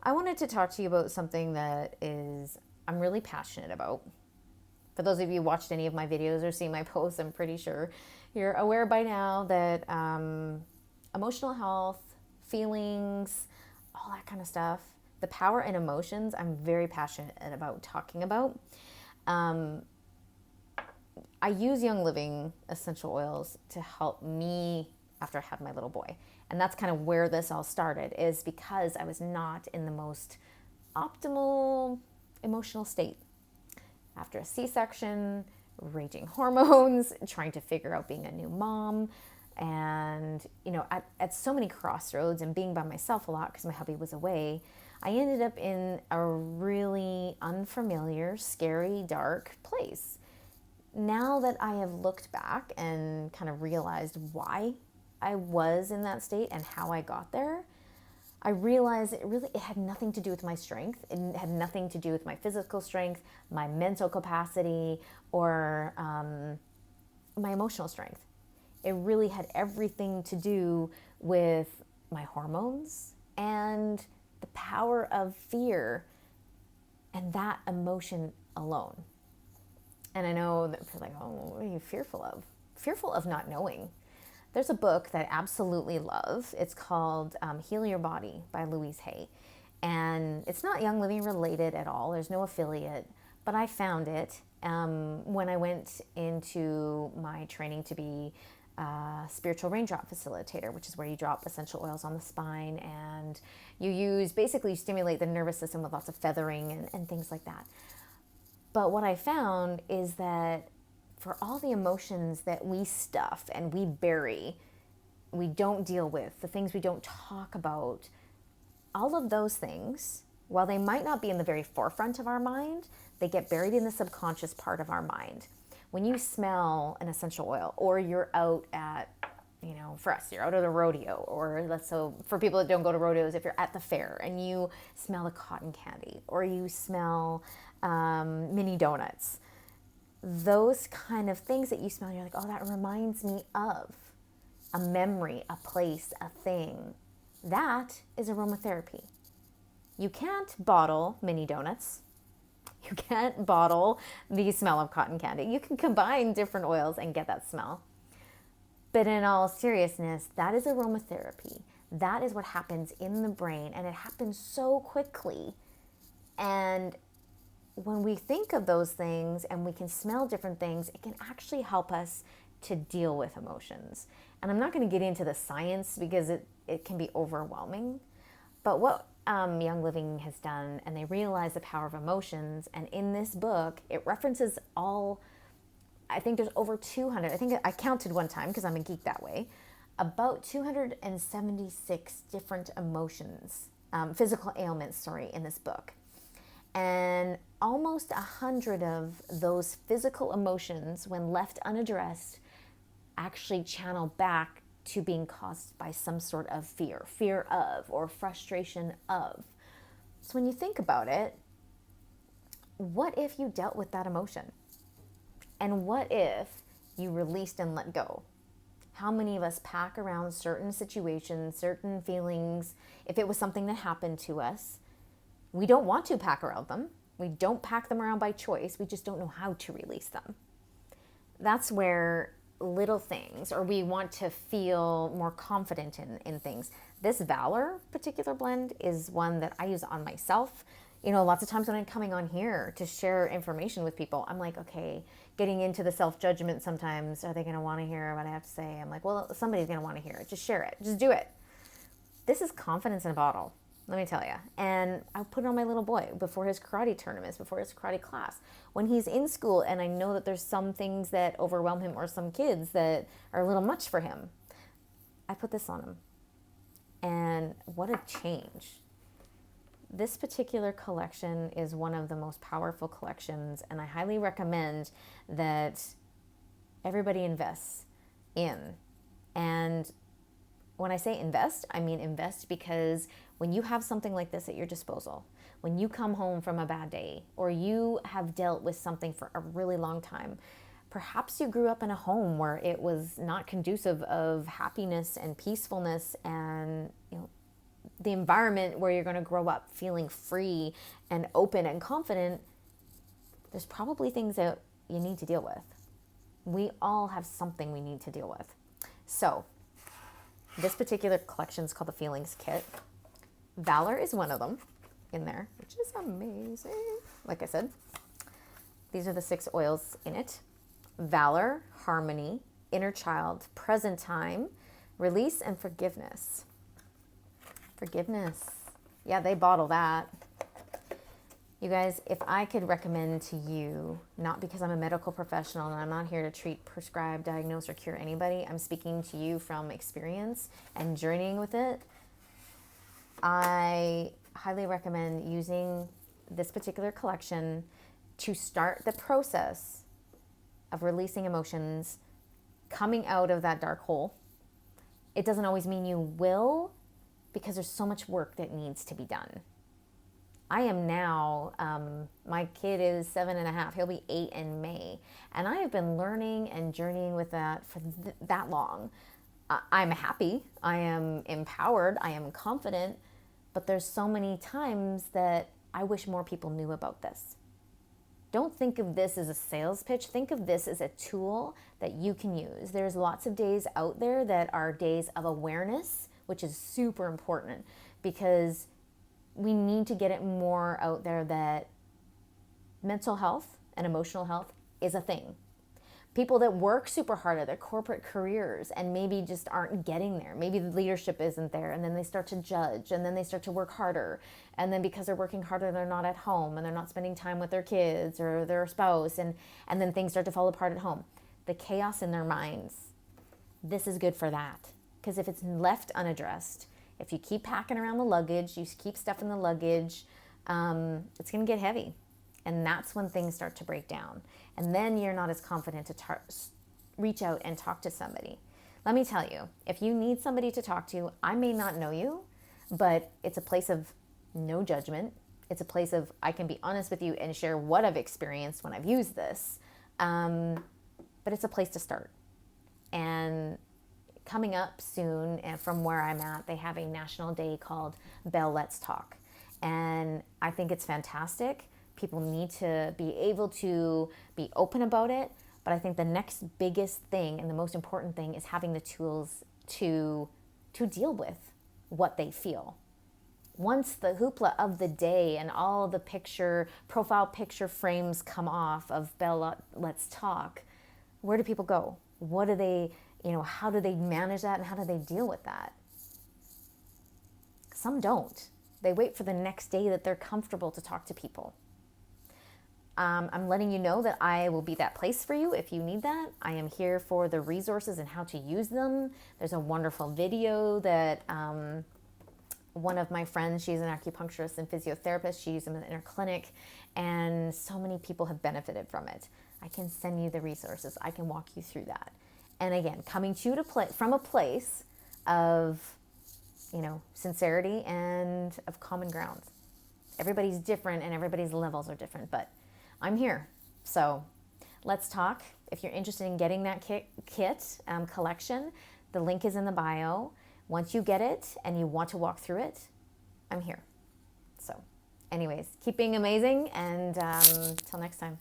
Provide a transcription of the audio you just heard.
I wanted to talk to you about something that I'm really passionate about. For those of you who watched any of my videos or seen my posts, I'm pretty sure you're aware by now that emotional health, feelings, all that kind of stuff, the power in emotions, I'm very passionate about talking about. Um, I use Young Living essential oils to help me after I had my little boy. And that's kind of where this all started, is because I was not in the most optimal emotional state after a C-section, raging hormones, trying to figure out being a new mom, and at so many crossroads and being by myself a lot because my hubby was away. I ended up in a really unfamiliar, scary, dark place. Now that I have looked back and kind of realized why I was in that state and how I got there, I realized it had nothing to do with my strength. It had nothing to do with my physical strength, my mental capacity, or my emotional strength. It really had everything to do with my hormones and the power of fear and that emotion alone. And I know that people are like, oh, what are you fearful of? Fearful of not knowing. There's a book that I absolutely love. It's called Heal Your Body by Louise Hay. And it's not Young Living related at all. There's no affiliate. But I found it when I went into my training to be a spiritual raindrop facilitator, which is where you drop essential oils on the spine and you stimulate the nervous system with lots of feathering and things like that. But what I found is that for all the emotions that we stuff and we bury, we don't deal with, the things we don't talk about, all of those things, while they might not be in the very forefront of our mind, they get buried in the subconscious part of our mind. When you smell an essential oil, or you're out at, for us, you're out at a rodeo, or for people that don't go to rodeos, if you're at the fair and you smell the cotton candy, or you smell mini donuts, those kind of things that you smell, you're like, oh, that reminds me of a memory, a place, a thing. That is aromatherapy. You can't bottle mini donuts. You can't bottle the smell of cotton candy. You can combine different oils and get that smell. But in all seriousness, that is aromatherapy. That is what happens in the brain, and it happens so quickly. And when we think of those things and we can smell different things, it can actually help us to deal with emotions. And I'm not going to get into the science because it can be overwhelming. But what Young Living has done, and they realize the power of emotions, and in this book, it references I think there's over 200, I think I counted one time because I'm a geek that way, about 276 different emotions, physical ailments, in this book. And almost 100 of those physical emotions, when left unaddressed, actually channel back to being caused by some sort of fear of, or frustration of. So when you think about it, what if you dealt with that emotion? And what if you released and let go? How many of us pack around certain situations, certain feelings, if it was something that happened to us? We don't want to pack around them. We don't pack them around by choice. We just don't know how to release them. That's where little things, or we want to feel more confident in things. This Valor particular blend is one that I use on myself. Lots of times when I'm coming on here to share information with people, I'm like, okay, getting into the self-judgment sometimes. Are they going to want to hear what I have to say? I'm like, well, somebody's going to want to hear it. Just share it. Just do it. This is confidence in a bottle. Let me tell you. And I put it on my little boy before his karate tournaments, before his karate class. When he's in school and I know that there's some things that overwhelm him or some kids that are a little much for him, I put this on him. And what a change. This particular collection is one of the most powerful collections, and I highly recommend that everybody invests in. And when I say invest, I mean invest because when you have something like this at your disposal, when you come home from a bad day, or you have dealt with something for a really long time, perhaps you grew up in a home where it was not conducive of happiness and peacefulness and the environment where you're going to grow up feeling free and open and confident, there's probably things that you need to deal with. We all have something we need to deal with. So this particular collection is called the Feelings Kit. Valor is one of them in there, which is amazing. Like I said, these are the 6 oils in it. Valor, harmony, inner child, present time, release, and forgiveness. Forgiveness. Yeah, they bottle that. You guys, if I could recommend to you, not because I'm a medical professional and I'm not here to treat, prescribe, diagnose, or cure anybody, I'm speaking to you from experience and journeying with it, I highly recommend using this particular collection to start the process of releasing emotions, coming out of that dark hole. It doesn't always mean you will, because there's so much work that needs to be done. I am now, my kid is 7.5, he'll be 8 in May, and I have been learning and journeying with that for that long. I'm happy, I am empowered, I am confident, but there's so many times that I wish more people knew about this. Don't think of this as a sales pitch. Think of this as a tool that you can use. There's lots of days out there that are days of awareness, which is super important because we need to get it more out there that mental health and emotional health is a thing. People that work super hard at their corporate careers and maybe just aren't getting there. Maybe the leadership isn't there, and then they start to judge, and then they start to work harder. And then because they're working harder, they're not at home, and they're not spending time with their kids or their spouse, and then things start to fall apart at home. The chaos in their minds, this is good for that. Because if it's left unaddressed, if you keep packing around the luggage, you keep stuff in the luggage, it's going to get heavy. And that's when things start to break down. And then you're not as confident to reach out and talk to somebody. Let me tell you, if you need somebody to talk to, I may not know you, but it's a place of no judgment. It's a place of I can be honest with you and share what I've experienced when I've used this. But it's a place to start. And coming up soon, and from where I'm at, they have a national day called bellletstalk. And I think it's fantastic. People need to be able to be open about it. But I think the next biggest thing and the most important thing is having the tools to deal with what they feel. Once the hoopla of the day and all the profile picture frames come off of Bell Let's Talk, where do people go? What do they, how do they manage that and how do they deal with that? Some don't. They wait for the next day that they're comfortable to talk to people. I'm letting you know that I will be that place for you if you need that. I am here for the resources and how to use them. There's a wonderful video that one of my friends, she's an acupuncturist and physiotherapist, she uses them in her clinic, and so many people have benefited from it. I can send you the resources. I can walk you through that. And again, coming to you from a place of, sincerity and of common ground. Everybody's different and everybody's levels are different, but I'm here. So let's talk. If you're interested in getting that kit collection, the link is in the bio. Once you get it and you want to walk through it, I'm here. So anyways, keep being amazing, and till next time.